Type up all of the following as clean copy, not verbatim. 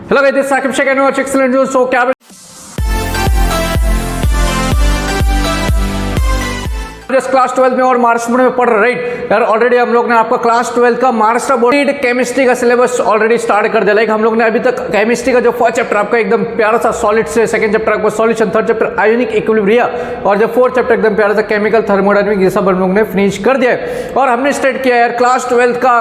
Hello guys, this is Sakib Sheikh and watch excellent news. So क्या just class 12 में और महाराष्ट्र में पढ़ रहे राइट यार। ऑलरेडी हम लोग ने आपका क्लास 12 का महाराष्ट्र बोर्ड केमिस्ट्री का सिलेबस ऑलरेडी स्टार्ट कर दिया। लाइक हम लोग ने अभी तक केमिस्ट्री का जो फर्स्ट चैप्टर आपका एकदम प्यारा सा सॉलिड से, सेकंड चैप्टर आपका solution, third chapter ionic equilibria और जो फोर्थ चैप्टर एकदम प्यारा सा केमिकल थर्मोडायनामिक, ये सब हम लोग ने फिनिश कर दिया है। और हमने स्टार्ट किया यार क्लास 12 का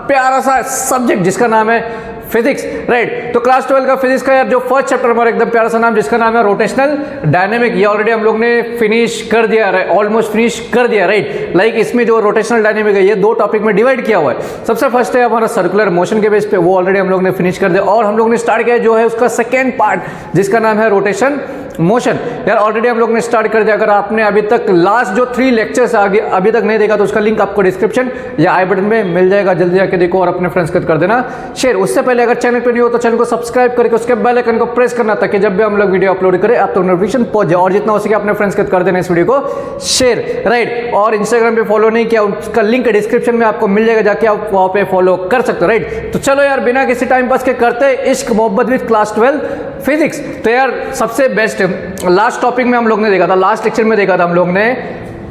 प्यारा सा सब्जेक्ट जिसका नाम है फिजिक्स राइट। तो क्लास 12 का फिजिक्स का यार जो फर्स्ट चैप्टर हमारा एकदम प्यारा सा नाम जिसका नाम है रोटेशनल डायनेमिक, ये ऑलरेडी हम लोग ने फिनिश कर दिया है, ऑलमोस्ट फिनिश कर दिया राइट। लाइक इसमें जो रोटेशनल डायनेमिक है ये दो टॉपिक में डिवाइड किया हुआ है। सबसे फर्स्ट है हमारा सर्कुलर मोशन के बेस पे, वो ऑलरेडी हम लोग ने फिनिश कर दिया। और हम लोग ने स्टार्ट किया जो है उसका सेकेंड पार्ट जिसका नाम है रोटेशन मोशन। यार ऑलरेडी हम लोग ने स्टार्ट कर दिया। अगर आपने अभी तक लास्ट जो 3 लेक्चर्स आगे अभी तक नहीं देखा तो उसका लिंक आपको डिस्क्रिप्शन या आई बटन में मिल जाएगा, जल्दी जाके देखो और अपने फ्रेंड्स को कर देना शेयर। उससे पहले अगर चैनल पे नहीं हो तो चैनल को सब्सक्राइब करके उसके बेल आइकन को प्रेस करना ताकि जब भी हम लोग वीडियो अपलोड करें आप तो नोटिफिकेशन पहुंच जाए। और जितना हो सके अपने फ्रेंड्स को कर देना इस वीडियो को शेयर राइट। और इंस्टाग्राम पे फॉलो नहीं किया उसका लिंक डिस्क्रिप्शन में आपको मिल जाएगा, जाके आप वहां पे फॉलो कर सकते हो राइट। तो चलो यार बिना किसी टाइम पास के करते इश्क मोहब्बत विद क्लास 12 फिजिक्स। तो यार सबसे बेस्ट लास्ट टॉपिक में हम लोग ने देखा था, लास्ट लेक्चर में देखा था हम लोग ने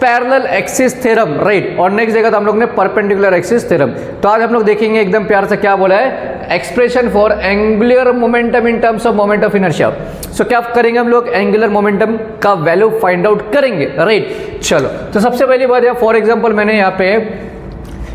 पैरेलल एक्सिस थ्योरम राइट। और नेक्स्ट देखा था हम लोग ने परपेंडिकुलर एक्सिस थ्योरम। तो आज हम लोग देखेंगे एकदम प्यार से क्या बोला है, expression for angular momentum in terms of moment of inertia. So क्या करेंगे हम लोग, एंगुलर मोमेंटम का वैल्यू फाइंड आउट करेंगे राइट। चलो तो सबसे पहली बात है, फॉर एग्जांपल मैंने यहाँ पे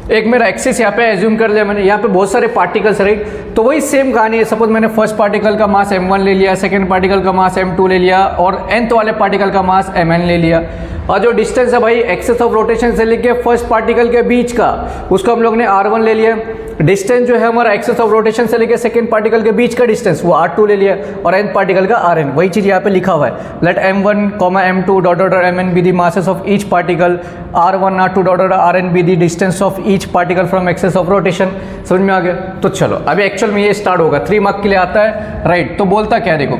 एक मेरा एक्सिस यहाँ पे एज्यूम कर लिया मैंने, यहाँ पे बहुत सारे पार्टिकल्स राइट। तो वही सेम कहानी है। सपोज मैंने फर्स्ट पार्टिकल का मास m1 ले लिया, सेकंड पार्टिकल का मास m2 ले लिया और nth वाले पार्टिकल का मास mn ले लिया। और जो डिस्टेंस है भाई एक्सिस ऑफ रोटेशन से लेके फर्स्ट पार्टिकल के बीच का, उसको हम लोग ने r1 ले लिया। डिस्टेंस जो है हमारा एक्सिस ऑफ रोटेशन से लेके सेकंड पार्टिकल के बीच का डिस्टेंस वो r2 ले लिया और nth पार्टिकल का rn, वही चीज यहाँ पे लिखा हुआ है। Let m1, m2 dot dot mn be the masses of each particle, r1, r2 dot dot rn be the distance of each particle from axis of rotation. समझ में आ गया? तो चलो अभी एक्चुअल में ये स्टार्ट होगा, 3 मार्क के लिए आता है राइट। तो बोलता क्या है देखो,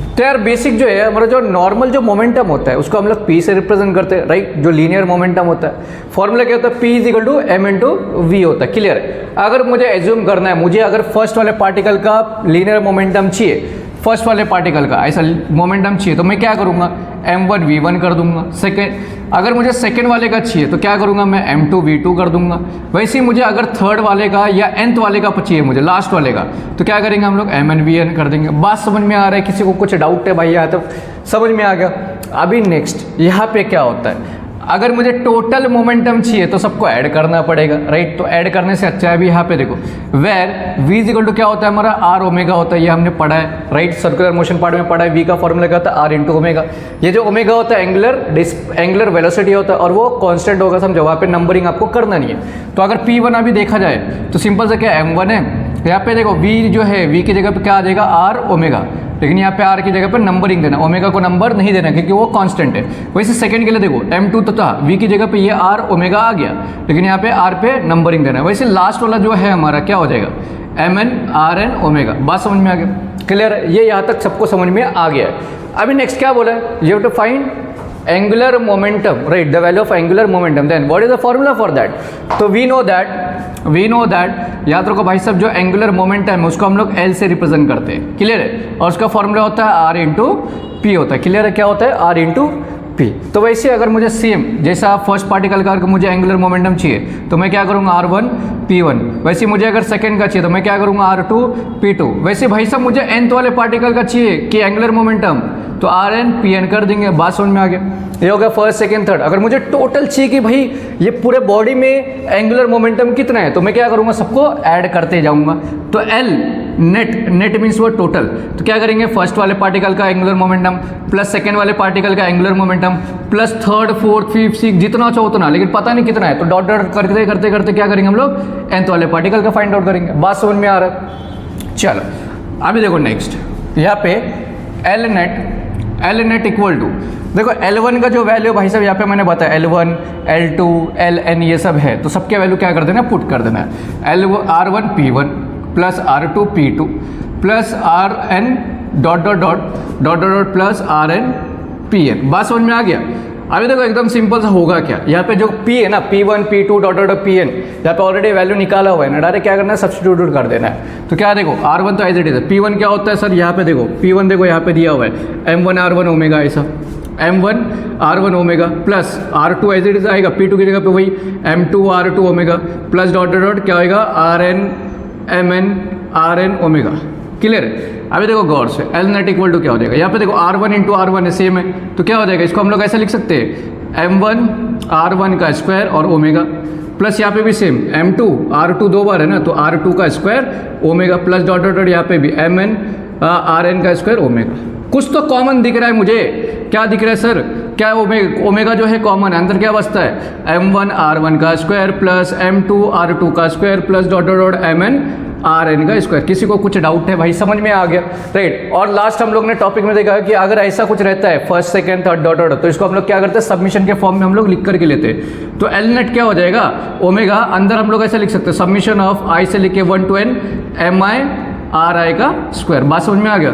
तो यार बेसिक जो है हमारा जो नॉर्मल जो मोमेंटम होता है उसको हम लोग p से रिप्रेजेंट करते हैं राइट। जो लीनियर मोमेंटम होता है फॉर्मूला क्या होता है, p is equal to m into v होता है। क्लियर है? अगर मुझे एज्यूम करना है, मुझे अगर फर्स्ट वाले पार्टिकल का लीनियर मोमेंटम चाहिए, फर्स्ट वाले पार्टिकल का ऐसा मोमेंटम चाहिए, तो मैं क्या करूंगा, m1 v1 कर दूंगा। सेकेंड अगर मुझे सेकेंड वाले का चाहिए तो क्या करूंगा, मैं m2 v2 कर दूंगा। वैसे ही मुझे अगर थर्ड वाले का या nth वाले का चाहिए मुझे, लास्ट वाले का, तो क्या करेंगे हम लोग mn vn कर देंगे। बात समझ में आ रहा है? किसी को कुछ डाउट है भाई यहाँ तो समझ में आ गया। अभी नेक्स्ट यहाँ पे क्या होता है, अगर मुझे टोटल मोमेंटम चाहिए तो सबको ऐड करना पड़ेगा राइट। तो ऐड करने से अच्छा है अभी यहाँ पे देखो, where v is equal to क्या होता है हमारा r ओमेगा होता है, ये हमने पढ़ा है राइट। सर्कुलर मोशन पार्ट में पढ़ा है, v का फॉर्मूला क्या होता है r इंटू ओमेगा। ये जो ओमेगा होता है एंगुलर वेलोसिटी होता है और वो कांस्टेंट होगा, समझो वहाँ पे नंबरिंग आपको करना नहीं है। तो अगर p1 अभी देखा जाए तो सिंपल से क्या m1 है, यहाँ पे देखो v जो है v की जगह पे क्या आ जाएगा r ओमेगा, लेकिन यहाँ पे r की जगह पर नंबरिंग देना, ओमेगा को नंबर नहीं देना क्योंकि वो कांस्टेंट है। वैसे सेकंड के लिए देखो m2 तो था, v की जगह पे ये r ओमेगा आ गया, लेकिन यहाँ पे r पे नंबरिंग देना है। वैसे लास्ट वाला जो है हमारा क्या हो जाएगा, mn rn ओमेगा। बात समझ में आ गया? क्लियर है? ये यहाँ तक सबको समझ में आ गया है। अभी नेक्स्ट क्या बोला है, you have to find angular momentum right, the value of angular momentum. Then what is the formula for that? तो वी नो दैट याद रखो भाई सब, जो एंगुलर मोमेंटम है उसको हम लोग L से रिप्रेजेंट करते हैं। क्लियर है? और उसका फॉर्मूला होता है R इंटू पी होता है। क्लियर है? क्या होता है, R इंटू पी। तो वैसे अगर मुझे सेम जैसा फर्स्ट पार्टिकल का मुझे एंगुलर मोमेंटम चाहिए तो मैं क्या करूँगा, R1 P1। वैसे मुझे अगर सेकंड का चाहिए तो मैं क्या करूँगा, R2 P2। वैसे भाई साहब मुझे nth वाले पार्टिकल का चाहिए कि एंगुलर मोमेंटम, तो Rn Pn कर देंगे। बात समझ में आ गया? ये हो गया फर्स्ट सेकंड थर्ड। अगर मुझे टोटल चाहिए कि भाई ये पूरे बॉडी में एंगुलर मोमेंटम कितना है, तो मैं क्या करूँगा, सबको ऐड करते जाऊँगा। तो L नेट मीन्स वो टोटल। तो क्या करेंगे, फर्स्ट वाले पार्टिकल का एंगुलर मोमेंटम प्लस सेकंड वाले पार्टिकल का angular momentum plus third fourth fifth six जितना चाहो उतना, लेकिन पता नहीं कितना है, तो डॉट डॉट करते करते करते क्या करेंगे हम लोग, nth वाले पार्टिकल का फाइंड आउट करेंगे। बात समझ में आ रहा है? चलो अभी देखो नेक्स्ट यहाँ पे एल नेट इक्वल टू, देखो L1 का जो वैल्यू भाई साहब यहाँ पे मैंने बताया L1 L2 Ln ये सब है, तो सबके वैल्यू क्या कर देना, पुट कर देना है। R1 P1 plus R2 P2 plus Rn dot dot dot dot dot plus Rn Pn। बात समझ में आ गया? अभी देखो एकदम सिंपल सा होगा क्या, यहाँ पे जो P है ना P1 P2 dot dot Pn, यहाँ पे ऑलरेडी वैल्यू निकाला हुआ है ना, डायरेक्ट क्या करना है सब्स्टिट्यूट कर देना है। तो क्या देखो R1 तो एज इट इज है, P1 क्या होता है सर, यहाँ पे देखो P1 देखो यहाँ पे दिया हुआ है M1 R1 ओमेगा, ऐसा M1 R1 omega plus R2 as it is आएगा P2 की जगह पे वही M2 R2 omega plus dot dot dot क्या होगा Rn Mn Rn omega. Clear है। अभी देखो गौर से एल नेट इक्वल टू क्या हो जाएगा, यहाँ पे देखो R1 इंटू R1 है सेम है, तो क्या हो जाएगा इसको हम लोग ऐसे लिख सकते हैं M1 R1 का स्क्वायर और ओमेगा प्लस यहाँ पे भी सेम M2 R2 दो बार है ना, तो R2 का square omega plus dot dot dot यहाँ पे भी Mn Rn का स्क्वायर ओमेगा। कुछ तो कॉमन दिख रहा है मुझे, क्या दिख रहा है सर, क्या ओमेगा जो है कॉमन है, अंदर क्या बचता है M1 R1 का स्क्वायर प्लस M2 R2 का square plus dot dot dot Mn Rn का स्क्वायर। किसी को कुछ डाउट है भाई, समझ में आ गया राइट। और लास्ट हम लोग ने टॉपिक में देखा कि अगर ऐसा कुछ रहता है first second third dot dot, तो इसको हम लोग क्या करते हैं सबमिशन के फॉर्म में हम लोग लिख करके लेते हैं। तो एल नेट क्या हो जाएगा ओमेगा, अंदर हम लोग ऐसा लिख सकते हैं सबमिशन ऑफ आई से लिखे 1 to n mi ri का स्क्वायर। बात समझ में आ गया।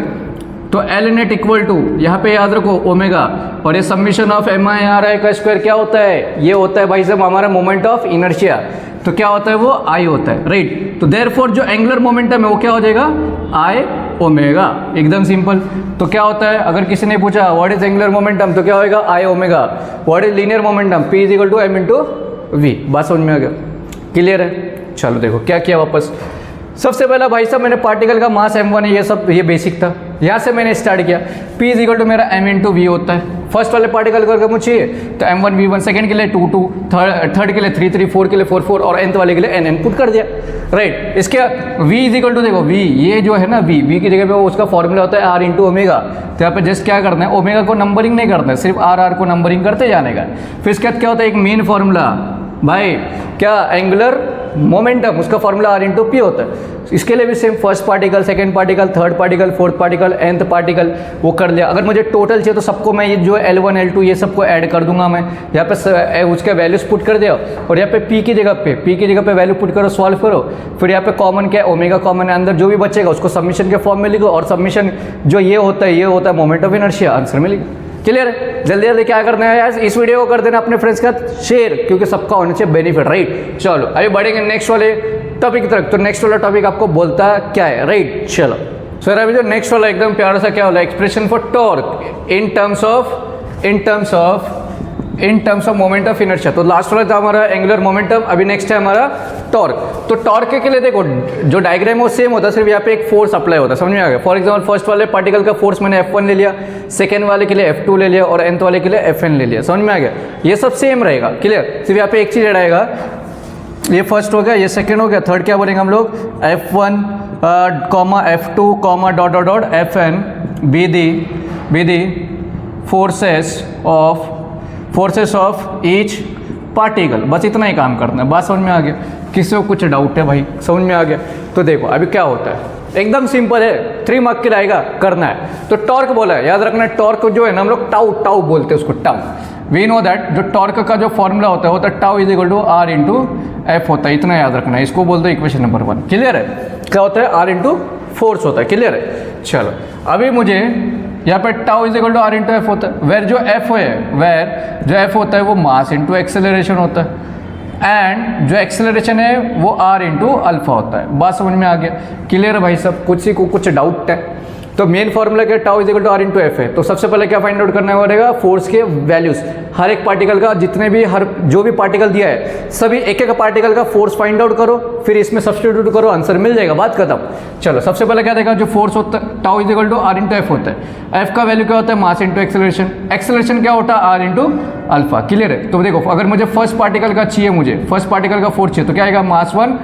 तो एल नेट इक्वल टू यहाँ पे याद रखो ओमेगा, और ये summation of M I R I का स्क्वायर क्या होता है, ये होता है भाई साहब हमारा मोमेंट ऑफ इनर्शिया। तो क्या होता है वो आई होता है राइट। तो देयरफॉर जो एंगुलर मोमेंटम है वो क्या हो जाएगा आई ओमेगा, एकदम सिंपल। तो क्या होता है अगर किसी ने पूछा व्हाट इज एंगुलर मोमेंटम, तो क्या होएगा I omega. What is linear momentum, p is equal to m into v. बात समझ में आ गया, क्लियर है। चलो देखो क्या किया वापस। सबसे पहला भाई साहब मैंने पार्टिकल का मास m1 है, ये सब ये बेसिक था, यहाँ से मैंने स्टार्ट किया। p इज इक्वल टू मेरा m इंटू वी होता है। फर्स्ट वाले पार्टिकल करके मुझे चाहिए तो m1 v1, सेकंड के लिए 2 2, थर्ड के लिए 3 3, फोर्थ के लिए 4 4 और nth वाले के लिए n पुट कर दिया राइट। इसके v इज इक्वल टू देखो v, ये जो है ना v की जगह पे उसका फॉर्मूला होता है r इंटू ओमेगा। तो यहाँ पे जस्ट क्या करना है ओमेगा को नंबरिंग नहीं करना है, सिर्फ r को नंबरिंग करते जाने का। फिर इसके बाद क्या होता है एक मेन फॉर्मूला भाई, क्या एंगुलर मोमेंटम, उसका फॉर्मूला r इंटू पी होता है। इसके लिए भी same first particle, second particle, third particle, fourth particle, nth particle वो कर लिया। अगर मुझे टोटल चाहिए तो सबको मैं ये जो L1 L2 ये सबको ऐड कर दूंगा मैं, यहाँ पे उसके वैल्यूज पुट कर दिया और यहाँ पे p की जगह पे वैल्यू पुट करो, सॉल्व करो। फिर यहाँ पे कॉमन क्या है ओमेगा कॉमन है, अंदर जो भी बचेगा उसको सबमिशन के फॉर्म में लिखो, और सबमिशन जो ये होता है मोमेंट ऑफ इनर्शिया, आंसर में लिखो। क्लियर है। जल्दी जल्दी क्या करना है यार, इस वीडियो को कर देना अपने फ्रेंड्स के साथ शेयर, क्योंकि सबका होना चाहिए बेनिफिट राइट। चलो अभी बढ़ेंगे नेक्स्ट वाले टॉपिक की तरफ। तो नेक्स्ट वाला टॉपिक आपको बोलता क्या है राइट। चलो सर अभी जो नेक्स्ट वाला एकदम प्यारा सा क्या वाला expression for torque in terms of moment of inertia. तो लास्ट वाला था हमारा एंगुलर मोमेंटम, अभी नेक्स्ट है हमारा टॉर्क। तो टॉर्क के लिए देखो जो डायग्राम है वो सेम होता है, सिर्फ यहाँ पे एक फोर्स अप्लाई होता है, समझ में आ गया। फॉर एग्जांपल फर्स्ट वाले पार्टिकल का फोर्स मैंने F1 ले लिया, सेकंड वाले के लिए F2 ले लिया और nth वाले के लिए Fn ले लिया, समझ में आ गया। ये सब सेम रहेगा, क्लियर। सिर्फ यहाँ पे एक चीज ऐड आएगा, ये फर्स्ट हो गया, ये सेकंड हो गया, थर्ड क्या बोलेंगे हम लोग F1 F2 dot dot dot Fn be the forces of each particle. बस इतना ही काम करना है, बात समझ में आ गया। किसी को कुछ डाउट है भाई, समझ में आ गया। तो देखो अभी क्या होता है, एकदम सिंपल है, 3 मार्क के लाएगा करना है। तो टॉर्क बोला है, याद रखना टॉर्क जो है ना हम लोग टाउ बोलते हैं उसको, टाउ। वी नो दैट जो टॉर्क का जो फॉर्मूला होता है tau is equal to R into F होता है, इतना याद रखना है। इसको बोलते हैं इक्वेशन नंबर 1, क्लियर है। क्या होता है आर इंटू फोर्स होता है, क्लियर है। चलो अभी मुझे यहाँ पे tau is equal to R into F होता है, वेर जो एफ होता है वो मास इंटू एक्सेलरेशन होता है, एंड जो एक्सेलरेशन है वो आर इंटू अल्फा होता है। बात समझ में आ गया, क्लियर है भाई सब। कुछ डाउट है तो मेन फॉर्मूला क्या tau is equal to R into F है। तो सबसे पहले क्या फाइंड आउट करना पड़ेगा, फोर्स के वैल्यूज, हर एक पार्टिकल का, जितने भी जो भी पार्टिकल दिया है सभी एक एक पार्टिकल का फोर्स फाइंड आउट करो, फिर इसमें सब्स्टिट्यूट करो, आंसर मिल जाएगा, बात खत्म। चलो सबसे पहले क्या देखा, जो फोर्स होता है tau is equal to R into F होता है। एफ का वैल्यू क्या होता है मास इंटू एक्सेलरेशन, एक्सेलरेशन क्या होता है आर इंटू अल्फा, क्लियर है। तो देखो अगर मुझे फर्स्ट पार्टिकल का चाहिए, फर्स्ट पार्टिकल का फोर्स चाहिए तो क्या आएगा मास 1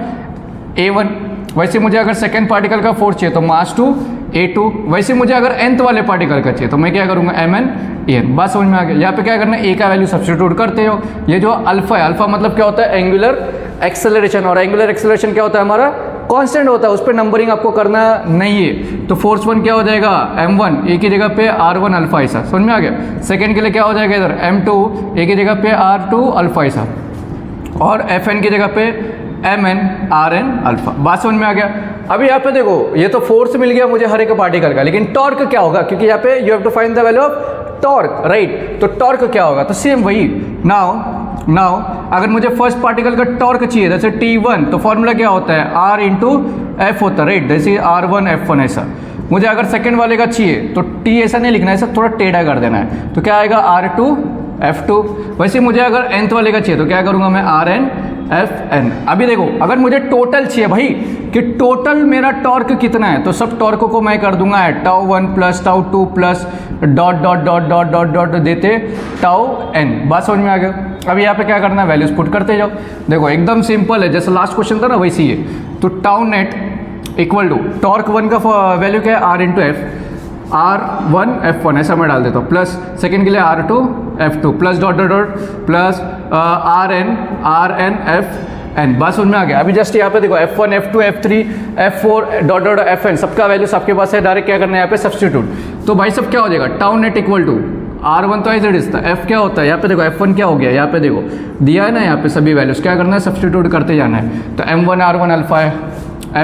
A1। वैसे मुझे अगर सेकेंड पार्टिकल का फोर्स चाहिए तो मास 2 A2। वैसे मुझे अगर nth वाले पार्टिकल का चाहिए तो मैं क्या करूँगा Mn An। बात समझ में आ गया। यहाँ पे क्या करना है, ए का वैल्यू सब्स्टिट्यूट करते हो। ये जो अल्फा है, अल्फा मतलब क्या होता है एंगुलर एक्सेलरेशन, और एंगुलर एक्सेलरेशन क्या होता है हमारा कांस्टेंट होता है, उस पर नंबरिंग आपको करना नहीं है। तो फोर्स 1 क्या हो जाएगा M1, ए की जगह पे R1 अल्फा ऐसा, समझ में आ गया। सेकेंड के लिए क्या हो जाएगा इधर M2, ए की जगह पे R2 अल्फा ऐसा, और Fn की जगह पे Mn Rn अल्फा। बात समझ में आ गया। अभी यहाँ पे देखो ये तो फोर्स मिल गया मुझे हर एक पार्टिकल का, लेकिन टॉर्क क्या होगा, क्योंकि यहाँ पे you have to find the value of torque, right. तो टॉर्क क्या होगा, तो सेम वही। नाउ अगर मुझे फर्स्ट पार्टिकल का टॉर्क चाहिए जैसे T1, तो फॉर्मूला क्या होता है, R इंटू एफ होता है, राइट। जैसे R1 F1 ऐसा। मुझे अगर सेकंड वाले का चाहिए तो T ऐसा नहीं लिखना है, ऐसा थोड़ा टेढ़ा कर देना है, तो क्या आएगा R2 F2। वैसे मुझे अगर nth वाले का चाहिए तो क्या करूँगा मैं, Rn Fn। अभी देखो अगर मुझे टोटल चाहिए भाई कि टोटल मेरा टॉर्क कितना है, तो सब टॉर्क को मैं कर दूंगा τ1 plus τ2 plus dot dot dot dot dot dot देते τn। बात समझ में आ गया। अब यहाँ पे क्या करना है, वैल्यूज पुट करते जाओ। देखो एकदम सिंपल है, जैसे लास्ट क्वेश्चन था ना वैसे ही है। तो tau net equal to torque 1 का वैल्यू क्या है, R into F, R1 F1 ऐसा मैं डाल देता हूँ, प्लस सेकेंड के लिए R2 F2 plus dot dot dot plus Rn Fn। बात समझ में आ गया। अभी जस्ट यहाँ पे देखो F1 F2 F3 F4 dot dot Fn सबका वैल्यूज आपके पास है, डायरेक्ट क्या करना है यहाँ पे सब्स्टिट्यूट। तो भाई सब क्या हो जाएगा, tau net equal to R1 तो एज था, F क्या होता है यहाँ पे देखो, F1 क्या हो गया, यहाँ पे देखो दिया है ना, यहाँ पे सभी वैल्यूज क्या करना है, सब्स्टिट्यूट करते जाना है। तो M1 R1 अल्फा है,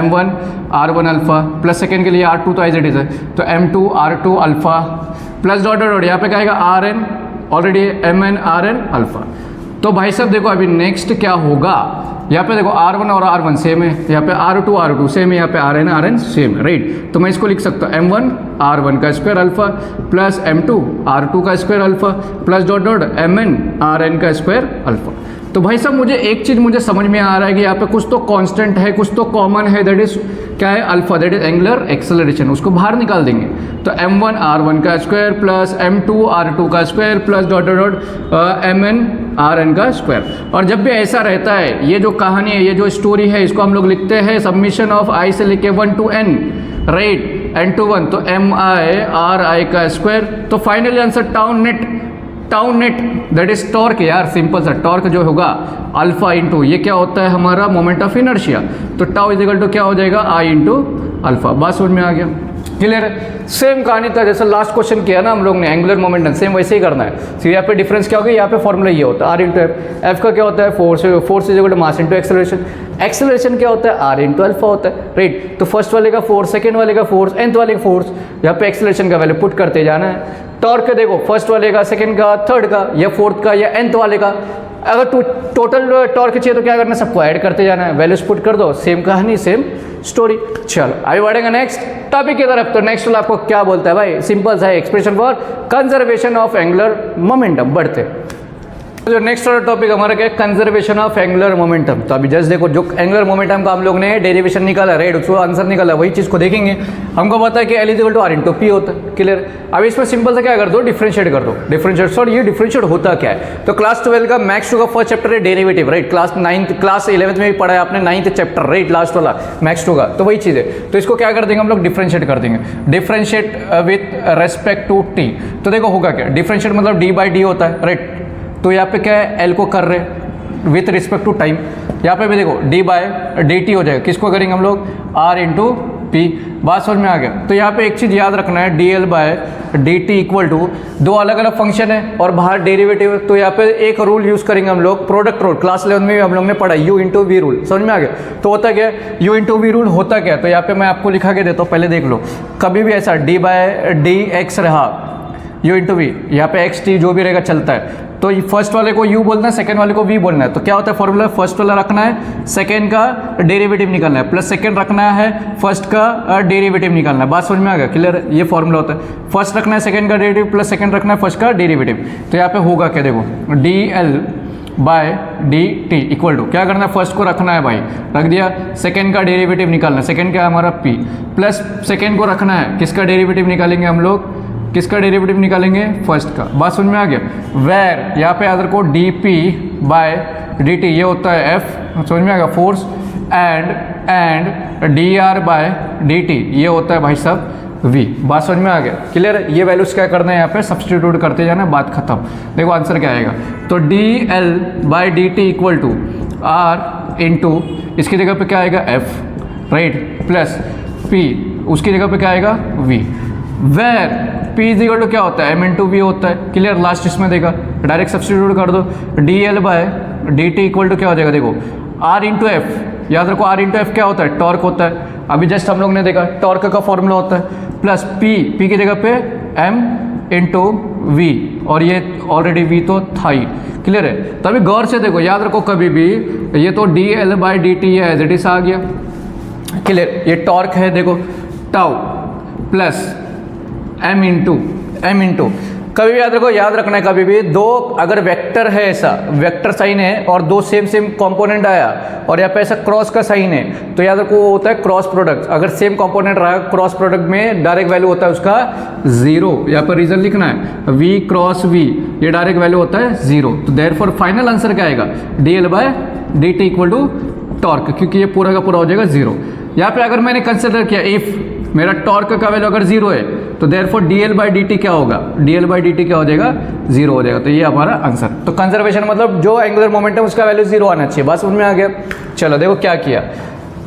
M1 R1 alpha plus second के लिए R2 तो एज है, तो M2 R2 alpha plus dot dot यहाँ पे क्या आएगा Rn, already Mn Rn alpha. तो भाई साहब देखो अभी नेक्स्ट क्या होगा, यहाँ पे देखो R1 और R1 सेम है, यहाँ पे R2 R2 सेम है, यहाँ पे Rn सेम है, राइट। तो मैं इसको लिख सकता हूँ M1 R1 का square alpha plus M2 R2 का square alpha plus dot dot Mn Rn का स्क्वायर अल्फा। तो भाई साहब मुझे एक चीज़ मुझे समझ में आ रहा है कि यहाँ पे कुछ तो कांस्टेंट है, कुछ तो कॉमन है, दैट इज क्या है, alpha, that is angular acceleration, उसको बाहर निकाल देंगे। तो M1 R1 का स्क्वायर प्लस M2 R2 का square plus dot dot dot Mn Rn का स्क्वायर। और जब भी ऐसा रहता है, ये जो कहानी है, ये जो स्टोरी है, इसको हम लोग लिखते हैं सबमिशन ऑफ i से लेके 1 to n, right, n to 1, तो MI RI का स्क्वायर। तो finally answer tau net that is torque यार, सिंपल सा टॉर्क जो होगा अल्फा इंटू ये क्या होता है हमारा मोमेंट ऑफ इनर्शिया, तो टाउ इज इक्वल टू क्या हो जाएगा, आई इंटू अल्फा। बात समझ में आ गया, क्लियर है। सेम कहानी था जैसे लास्ट क्वेश्चन किया ना हम लोग ने, एंगुलर मोमेंटम सेम वैसे ही करना है। तो यहाँ पे डिफरेंस क्या होगा, यहाँ पे फॉर्मूला ये होता है आर इंटू एफ। एफ का क्या होता है, force is equal to mass into acceleration. Acceleration क्या होता है, आर इंटू अल्फा होता है, राइट। तो फर्स्ट वाले का फोर्स, सेकेंड वाले का फोर्स, nth वाले का फोर्स, यहाँ पे एक्सेलरेशन का वैल्यू पुट करते जाना है। टॉर्क देखो फर्स्ट वाले का, सेकेंड का, थर्ड का, या फोर्थ का, या nth वाले का। अगर टोटल टॉर्क चाहिए तो क्या करना है, सबको ऐड करते जाना है, वैल्यूज पुट कर दो, सेम कहानी सेम स्टोरी। चलो आगे बढ़ेंगे नेक्स्ट टॉपिक की तरफ। तो नेक्स्ट वाला आपको क्या बोलता है भाई, सिंपल सा expression for conservation of angular momentum. बढ़ते जो नेक्स्ट वाला टॉपिक हमारा क्या है, कंजर्वेशन ऑफ एंगुलर मोमेंटम। तो अभी जस्ट देखो जो एंगुलर मोमेंटम का हम लोग ने डेरिवेशन निकाला, राइट, उसको आंसर निकाला, वही चीज़ को देखेंगे। हमको पता है कि L equal to R into P होता है, क्लियर। अब इसमें सिंपल सा क्या कर दो, डिफरेंशिएट कर दो। डिफरेंशिएट, सॉरी ये डिफरेंशिएट होता क्या है, तो क्लास 12 का मैथ्स 2 का फर्स्ट चैप्टर है डेरिवेटिव, राइट। क्लास 11th में भी पढ़ा है आपने 9th चैप्टर, राइट, लास्ट वाला मैथ्स 2 का, तो वही चीज़ है। तो इसको क्या कर देंगे हम लोग, डिफरेंशिएट कर देंगे। Differentiate with respect to t। तो देखो होगा क्या, डिफरेंशिएट मतलब d बाई डी होता है, राइट। तो यहाँ पे क्या है, L को कर रहे विथ रिस्पेक्ट टू टाइम। यहाँ पे भी देखो d बाय dt हो जाएगा, किसको करेंगे हम लोग, R इंटू पी। बात समझ में आ गया। तो यहाँ पे एक चीज़ याद रखना है, dl by dt equal to दो अलग अलग फंक्शन है और बाहर डेरिवेटिव है। तो यहाँ पे एक रूल यूज़ करेंगे हम लोग, प्रोडक्ट रूल, क्लास 11 में भी हम लोग ने पढ़ा, u इंटू वी रूल। समझ में आ गया। तो होता क्या है, u इंटू वी रूल होता क्या है, तो यहाँ पे मैं आपको लिखा के देता हूँ, पहले देख लो। कभी भी ऐसा d बाय डी एक्स रहा, u इंटू वी, यहाँ पे एक्स टी जो भी रहेगा चलता है। तो फर्स्ट वाले को u बोलना है, सेकंड वाले को v बोलना है। तो क्या होता है फॉर्मूला, फर्स्ट वाला रखना है, सेकंड का डेरिवेटिव निकालना है, प्लस सेकंड रखना है, फर्स्ट का डेरिवेटिव निकालना है। बात समझ में आ गया, क्लियर। ये फॉर्मूला होता है, फर्स्ट रखना है सेकंड का डेरिवेटिव प्लस सेकंड रखना है फर्स्ट का डेरिवेटिव। तो यहाँ पे होगा क्या, देखो dl by dt equal to क्या करना है, फर्स्ट को रखना है भाई, रख दिया, सेकंड का डेरिवेटिव निकालना है, सेकंड क्या है हमारा p, प्लस सेकंड को रखना है, किसका डेरिवेटिव निकालेंगे हम लोग, किसका डेरिवेटिव निकालेंगे, फर्स्ट का। बात समझ में आ गया। वेर यहाँ पे याद रखो dp बाय dt ये होता है f, समझ में आ गया, force, and dr by dt ये होता है भाई साहब v। बात समझ में आ गया, क्लियर। ये वैल्यूज क्या करना है, यहाँ पे सब्सटीट्यूट करते जाना, बात खत्म। देखो आंसर क्या आएगा, तो dl by dt equal to r into इसकी जगह पे क्या आएगा f, राइट, प्लस p उसकी जगह पे क्या आएगा v। Where p is equal to क्या होता है, m इंटू वी होता है, क्लियर। लास्ट इसमें देखा, डायरेक्ट सब्सटीट्यूट कर दो, dl by dt equal to क्या हो जाएगा, देखो r इंटू एफ, याद रखो r इंटू एफ क्या होता है, टॉर्क होता है। अभी जस्ट हम लोग ने देखा टॉर्क का फॉर्मूला होता है, प्लस p की जगह पे m इंटू वी, और ये ऑलरेडी वी तो था ही, क्लियर है। तो अभी गौर से देखो, याद रखो कभी भी, ये तो D L by D T है, एज इट इज आ गया, क्लियर। ये टॉर्क है देखो, टाउ प्लस एम इंटू कभी भी याद रखना है कभी भी, दो अगर वेक्टर है, ऐसा वेक्टर साइन है और दो सेम कंपोनेंट आया और यहाँ पे ऐसा क्रॉस का साइन है, तो याद रखो वो होता है क्रॉस प्रोडक्ट। अगर सेम कंपोनेंट रहा क्रॉस प्रोडक्ट में डायरेक्ट वैल्यू होता है उसका 0। यहाँ पर रीजन लिखना है, v क्रॉस v, ये डायरेक्ट वैल्यू होता है 0। तो देयरफॉर फाइनल आंसर क्या आएगा, dl by dt equal to torque, क्योंकि ये पूरा का पूरा हो जाएगा 0। यहाँ पे अगर मैंने कंसिडर किया इफ मेरा टॉर्क का वैल्यू अगर 0 है, तो देयरफॉर dl बाई dt क्या होगा, dl बाई dt क्या हो जाएगा, 0 हो जाएगा। तो ये हमारा आंसर। तो कंजर्वेशन मतलब जो एंगुलर मोमेंटम उसका वैल्यू 0 आना चाहिए, बस उनमें आ गया। चलो देखो क्या किया,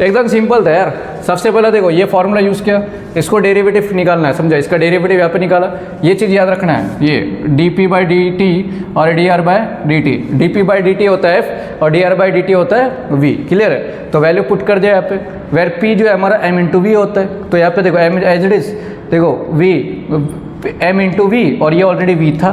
एकदम सिंपल था यार। सबसे पहले देखो ये फॉर्मूला यूज़ किया, इसको डेरिवेटिव निकालना है, समझा, इसका डेरिवेटिव यहाँ पे निकाला। ये चीज़ याद रखना है, ये dp बाई dt और dr by dt, dp by dt होता है f और dr बाई dt होता है v, क्लियर है। तो वैल्यू पुट कर दिया यहाँ पे, वेर p जो है हमारा m इंटू वी होता है। तो यहाँ पे देखो m एज इट इज, देखो v m इंटू वी, और ये ऑलरेडी v था,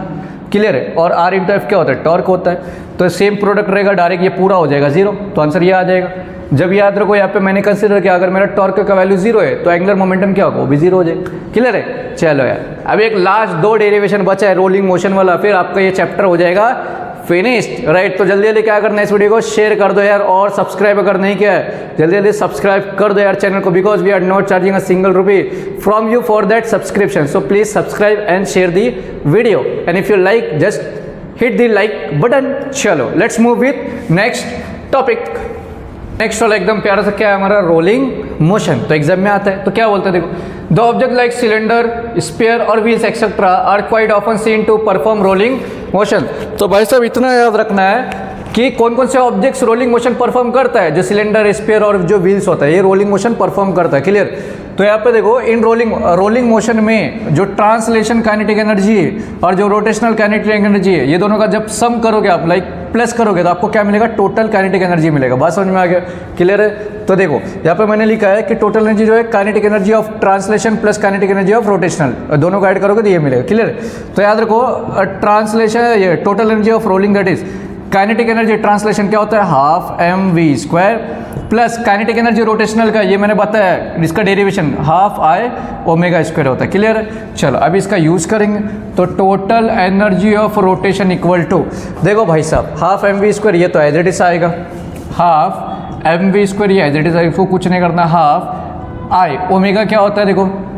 क्लियर है। और r इंटू एफ क्या होता है, टॉर्क होता है। तो सेम प्रोडक्ट रहेगा, डायरेक्ट ये पूरा हो जाएगा 0, तो आंसर ये आ जाएगा। जब याद रखो यहाँ पे मैंने कंसिडर किया अगर मेरा टॉर्क का वैल्यू 0 है तो एंगुलर मोमेंटम क्या होगा, वो भी 0 हो जाएगा, क्लियर है। चलो यार, अब एक लास्ट 2 डेरिवेशन बचा है रोलिंग मोशन वाला, फिर आपका ये चैप्टर हो जाएगा फिनिश्ड, राइट। तो जल्दी जल्दी क्या करना है, इस वीडियो को शेयर कर दो यार, और सब्सक्राइब अगर नहीं किया है जल्दी जल्दी सब्सक्राइब कर दो यार चैनल को, because we are not charging a single rupee from you for that subscription. So please subscribe and share the video, and if you like just hit the like button. चलो let's move with next topic. Next वाला एकदम प्यारा सा क्या है हमारा, rolling motion. तो exam में आता है तो क्या बोलते हैं, देखो, the object like cylinder, sphere और wheels etcetera are quite often seen to perform rolling motion. तो भाई साहब इतना याद रखना है कि कौन कौन से ऑब्जेक्ट्स रोलिंग मोशन परफॉर्म करता है, जो सिलेंडर, स्पेयर और जो व्हील्स होता है ये रोलिंग मोशन परफॉर्म करता है, क्लियर। तो यहाँ पे देखो, इन रोलिंग मोशन में जो ट्रांसलेशन काइनेटिक एनर्जी है और जो रोटेशनल काइनेटिक एनर्जी है, ये दोनों का जब सम करोगे आप, लाइक प्लस करोगे, तो आपको क्या मिलेगा, टोटल काइनेटिक एनर्जी मिलेगा। बात समझ में आ गया, क्लियर है। तो देखो यहाँ पे मैंने लिखा है कि टोटल एनर्जी जो है kinetic energy of translation plus kinetic energy of rotational, दोनों को ऐड करोगे तो ये मिलेगा, क्लियर है। तो याद रखो, ट्रांसलेशन, ये total energy of rolling, that is kinetic energy translation क्या होता है, half M we square, plus kinetic energy rotational का ये मैंने बताया, इसका derivation half I omega square होता है, क्लियर है। चलो अब इसका यूज़ करेंगे, तो total energy of rotation equal to, देखो भाई साहब, हाफ एम वी स्क्वायर, ये तो एज इट इज आएगा, हाफ एम वी स्क्वायर, ये एज इट इज, इसको कुछ नहीं करना, हाफ आई ओमेगा क्या होता है,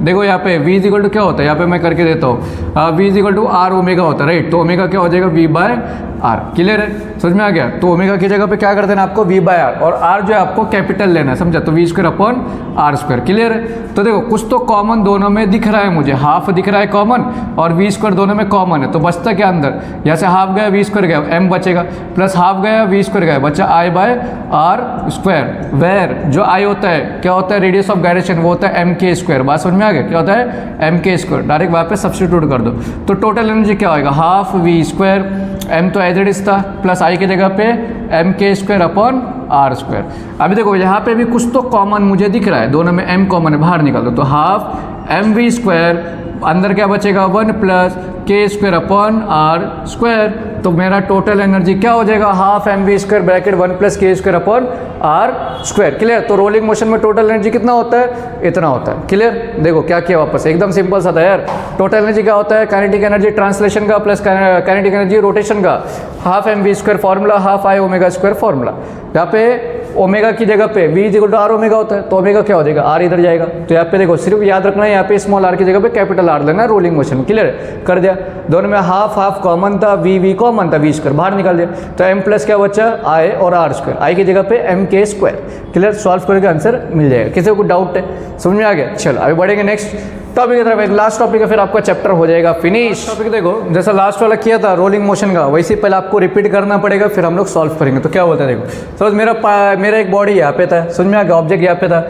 देखो यहाँ पे v इज इक्वल टू क्या होता है, यहाँ पे मैं करके देता हूँ, v is equal to R omega होता है, राइट। तो ओमेगा क्या हो जाएगा, v बाय आर, क्लियर है, समझ में आ गया। तो ओमेगा की जगह पे क्या कर देना आपको, v बाय आर, और r जो है आपको कैपिटल लेना है, समझा। तो v square upon are square, clear है। तो देखो कुछ तो कॉमन दोनों में दिख रहा है मुझे, हाफ दिख रहा है कॉमन और v स्क्वायर दोनों में कॉमन है, तो बचता क्या अंदर, यहाँ से हाफ गया v स्क्वायर गया, m बचेगा, प्लस हाफ गया v स्क्वायर गया, बचा i by R square, where जो i होता है क्या होता है, रेडियस ऑफ गायरेशन, वो होता है m k स्क्वायर। बात समझ में आ गया, क्या होता है, m k स्क्वायर। डायरेक्ट वहाँ पे सब्स्टिट्यूट कर दो, तो टोटल एनर्जी क्या होगा, हाफ v स्क्वायर, m तो एज इट इज था, प्लस i की जगह पे m k square upon are square. अभी देखो यहाँ पे भी कुछ तो कॉमन मुझे दिख रहा है, दोनों में m कॉमन है, बाहर निकाल दो, तो हाफ एम वी स्क्वायर, अंदर क्या बचेगा, 1 plus k square upon are square. तो मेरा टोटल एनर्जी क्या हो जाएगा, half M we square bracket 1 plus k square upon are square, clear. तो रोलिंग मोशन में टोटल एनर्जी कितना होता है, इतना होता है, क्लियर। देखो क्या किया वापस, एकदम सिंपल सा था यार। टोटल एनर्जी क्या होता है, काइनेटिक एनर्जी ट्रांसलेशन का प्लस काइनेटिक एनर्जी रोटेशन का, half M we square formula, half I omega square formula. यहाँ पे ओमेगा की जगह पे v is equal to R omega होता है, तो ओमेगा क्या हो जाएगा, r इधर जाएगा। तो यहाँ पे देखो सिर्फ याद रखना है, यहाँ पे स्मॉल r की जगह पे कैपिटल R लेना है, रोलिंग मोशन, क्लियर कर दिया। दोनों में हाफ हाफ कॉमन था, v कॉमन था, v स्क्वायर बाहर निकाल दिया, तो m प्लस क्या बचा, i और r स्क्वायर, i की जगह पे m k square, clear. Solve करके आंसर मिल जाएगा। किसी को कुछ डाउट है, समझ में आ गया। चलो अभी बढ़ेंगे नेक्स्ट टॉपिक की तरफ, एक लास्ट टॉपिक है, फिर आपका चैप्टर हो जाएगा फिनिश। टॉपिक देखो जैसा लास्ट वाला किया था रोलिंग मोशन का, वैसे पहले आपको रिपीट करना पड़ेगा, फिर हम लोग सॉल्व करेंगे। तो क्या बोलते हैं, देखो सपोज मेरा एक बॉडी यहाँ पे था, समझ में आ गया, ऑब्जेक्ट यहाँ पे था,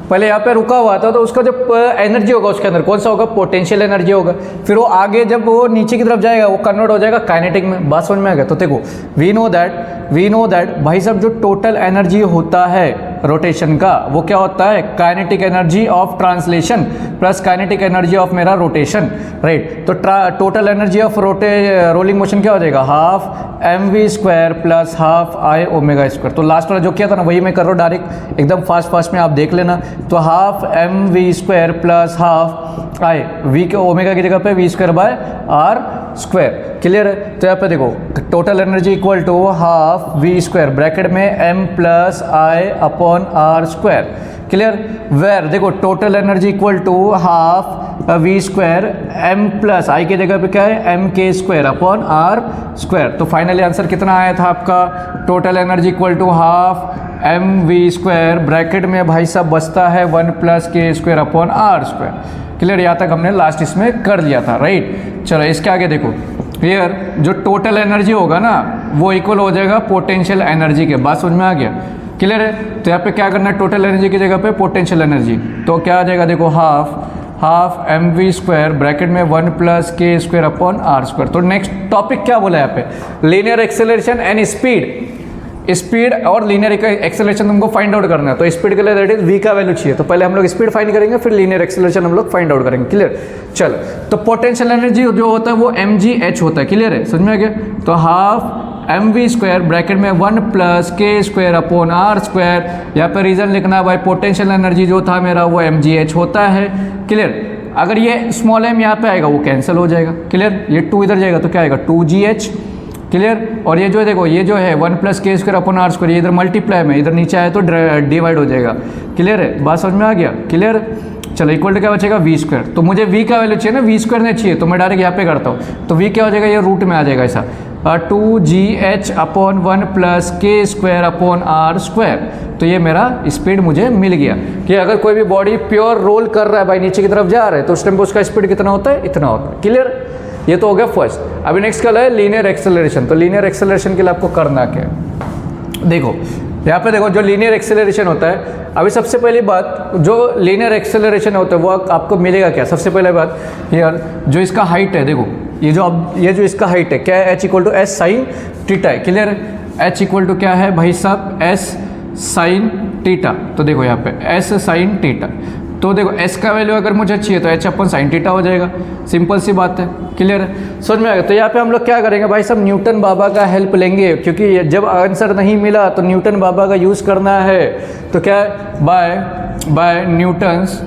पहले यहाँ पे रुका हुआ था, तो उसका जो एनर्जी होगा उसके अंदर कौन सा होगा, पोटेंशियल एनर्जी होगा। फिर वो आगे जब वो नीचे की तरफ जाएगा वो कन्वर्ट हो जाएगा काइनेटिक में। बात समझ में आ गया। तो देखो वी नो दैट भाई साहब जो टोटल एनर्जी होता है रोटेशन का, वो क्या होता है, kinetic energy of translation plus kinetic energy of मेरा रोटेशन। राइट। तो total energy of rolling motion क्या हो जाएगा, half mv² plus half i omega square. तो लास्ट वाला जो किया था ना वही मैं कर रहा हूँ डायरेक्ट, एकदम फास्ट में आप देख लेना। तो half mv² plus half i, v के ओमेगा की जगह पे v² bye r square. Clear है। तो यहाँ पे देखो total energy equal to half v² bracket में m plus i upon r square. Clear. Where देखो total energy equal to half v² m plus i की जगह पे क्या है mk² अपॉन r स्क्वायर। तो फाइनली आंसर कितना आया था आपका, total energy equal to half mv² bracket में भाई साहब बचता है 1 plus k² upon r square. Clear. यहाँ तक हमने लास्ट इसमें कर लिया था, राइट। चलो इसके आगे देखो, हियर जो टोटल एनर्जी होगा ना वो इक्वल हो जाएगा पोटेंशियल एनर्जी के। बात समझ में आ गया। क्लियर है। तो यहाँ पे क्या करना है, टोटल एनर्जी की जगह पे पोटेंशियल एनर्जी, तो क्या आ जाएगा देखो हाफ mv² ब्रैकेट में 1 plus k² upon r square. तो नेक्स्ट टॉपिक क्या बोला यहाँ पे, लीनियर एक्सेलरेशन एंड स्पीड और लीनियर एक्सेलरेशन तुमको फाइंड आउट करना है। तो स्पीड के लिए दैट इज v का वैल्यू चाहिए, तो पहले हम लोग स्पीड फाइंड करेंगे फिर लीनियर एक्सेलरेशन हम लोग फाइंड आउट करेंगे। क्लियर। चलो तो पोटेंशियल एनर्जी जो होता है वो mgh होता है। क्लियर है, समझ में आ गया। तो हाफ mv² ब्रैकेट में 1 plus k² upon r square. यहाँ पर रीजन लिखना भाई, पोटेंशियल एनर्जी जो था मेरा वो mgh होता है। क्लियर। अगर ये स्मॉल m यहाँ पे आएगा वो कैंसिल हो जाएगा। क्लियर। ये 2 इधर जाएगा तो क्या आएगा 2gh। क्लियर। और ये जो है देखो ये जो है 1 plus k² upon r square, ये इधर मल्टीप्लाई में इधर नीचे आए तो डिवाइड हो जाएगा। क्लियर है, बात समझ में आ गया। क्लियर। चलो इक्वल टू क्या बचेगा v²। तो मुझे v का वैल्यू चाहिए ना, v² नहीं चाहिए, तो मैं डायरेक्ट यहाँ पे करता हूँ। तो v क्या हो जाएगा, ये रूट में आ जाएगा ऐसा 2gh upon 1 plus k² upon r square. तो ये मेरा स्पीड मुझे मिल गया कि अगर कोई भी बॉडी प्योर रोल कर रहा है भाई नीचे की तरफ जा रहा है तो उस टाइम पर उसका स्पीड कितना होता है, इतना होता है। क्लियर। ये तो हो गया फर्स्ट। अभी नेक्स्ट क्या है, लीनियर एक्सेलरेशन। तो लीनियर एक्सेलरेशन के लिए आपको करना क्या है, देखो यहाँ पे देखो जो लीनियर एक्सेलरेशन होता है, अभी सबसे पहली बात जो लीनियर एक्सेलरेशन होता है वो आपको मिलेगा क्या, सबसे पहले बात यार जो इसका हाइट है, देखो ये जो इसका हाइट है क्या है, h equal to S sine theta है। क्लियर। h इक्वल टू क्या है भाई साहब, s साइन टीटा। तो देखो यहाँ पे s साइन टीटा, तो देखो s का वैल्यू अगर मुझे चाहिए तो h अपन साइन टीटा हो जाएगा, सिंपल सी बात है। क्लियर है, समझ में आ गया। तो यहाँ पे हम लोग क्या करेंगे भाई साहब, न्यूटन बाबा का हेल्प लेंगे, क्योंकि जब आंसर नहीं मिला तो न्यूटन बाबा का यूज़ करना है। तो क्या है, by Newton's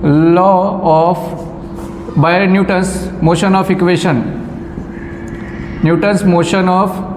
law of, by Newton's motion of equation, Newton's motion of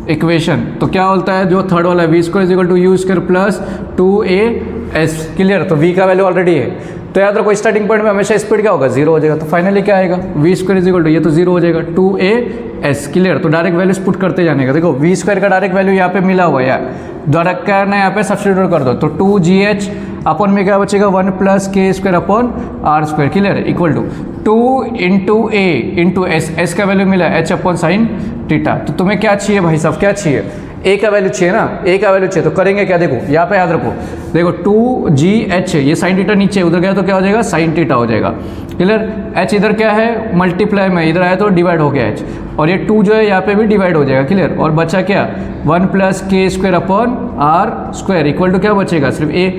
equation. तो क्या बोलता है जो थर्ड वाला है, v² is equal to u² plus 2as। Clear. तो v का वैल्यू ऑलरेडी है, तो याद रखो स्टार्टिंग पॉइंट में हमेशा स्पीड क्या होगा, 0 हो जाएगा। तो फाइनली क्या आएगा, v² इज इक्वल टू, ये तो 0 हो जाएगा 2as। क्लियर। तो डायरेक्ट वैल्यूज पुट करते जाने का। देखो v² का डायरेक्ट वैल्यू यहाँ पे मिला हुआ है यार, डायरेक्ट करना है यहाँ पे सब्स्टिट्यूट कर दो। तो 2gh अपॉन में क्या बचेगा 1 plus k² upon r square. Clear. Equal to 2 into a into s का वैल्यू मिला h अपॉन साइन टीटा। तो तुम्हें क्या चाहिए भाई साहब, क्या चाहिए, a का वैल्यू चाहिए ना, a का वैल्यू चाहिए। तो करेंगे क्या, देखो यहाँ पे याद रखो, देखो 2gh ये साइन टीटा नीचे उधर गया तो क्या हो जाएगा, साइन टीटा हो जाएगा। क्लियर। h इधर क्या है मल्टीप्लाई में, इधर आया तो डिवाइड हो गया h, और ये 2 जो है यहाँ पे भी डिवाइड हो जाएगा। क्लियर। और बचा क्या 1 plus k² upon r square equal to क्या बचेगा, सिर्फ a।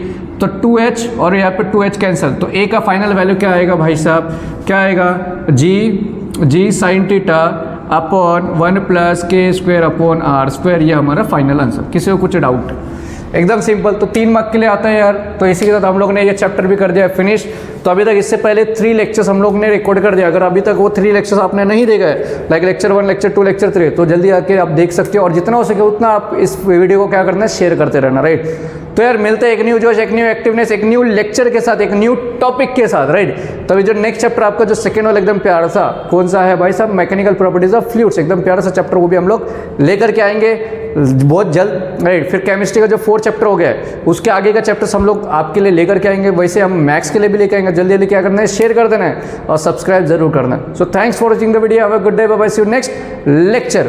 तो 2h और यहाँ पे 2h कैंसिल, तो a का फाइनल वैल्यू क्या आएगा भाई साहब, क्या आएगा g sine theta upon 1 plus k² upon r square. ये हमारा फाइनल आंसर। किसी को कुछ डाउट, एकदम सिंपल। तो 3 मार्क के लिए आता है यार। तो इसी के साथ हम लोग ने ये चैप्टर भी कर दिया फिनिश। तो अभी तक इससे पहले 3 लेक्चर्स हम लोग ने रिकॉर्ड कर दिया। अगर अभी तक वो 3 लेक्चर्स आपने नहीं देखा है, लाइक लेक्चर 1, लेक्चर 2, लेक्चर 3, तो जल्दी आके आप देख सकते हो। और जितना हो सके उतना आप इस वीडियो को क्या करना है, शेयर करते रहना, राइट। तो यार मिलते हैं एक न्यू जोश, एक न्यू एक्टिवनेस, एक न्यू लेक्चर के साथ, एक न्यू टॉपिक के साथ, राइट। तो अभी जो नेक्स्ट चैप्टर आपका जो सेकंड वाला एकदम प्यारा सा कौन सा है भाई साहब, मैकेनिकल प्रॉपर्टीज ऑफ फ्लूइड्स, एकदम प्यारा सा चैप्टर वो भी हम लोग लेकर के आएंगे बहुत जल्द, राइट। फिर केमिस्ट्री का जो 4 चैप्टर हो गया है उसके आगे का चैप्टर्स हम लोग आपके लिए लेकर के आएंगे। वैसे हम मैथ्स के लिए भी लेकर आएंगे। जल्दी जल्दी क्या करना है, शेयर कर देना है और सब्सक्राइब जरूर करना है। So thanks for watching the video, have a good day, bye bye, see you next lecture.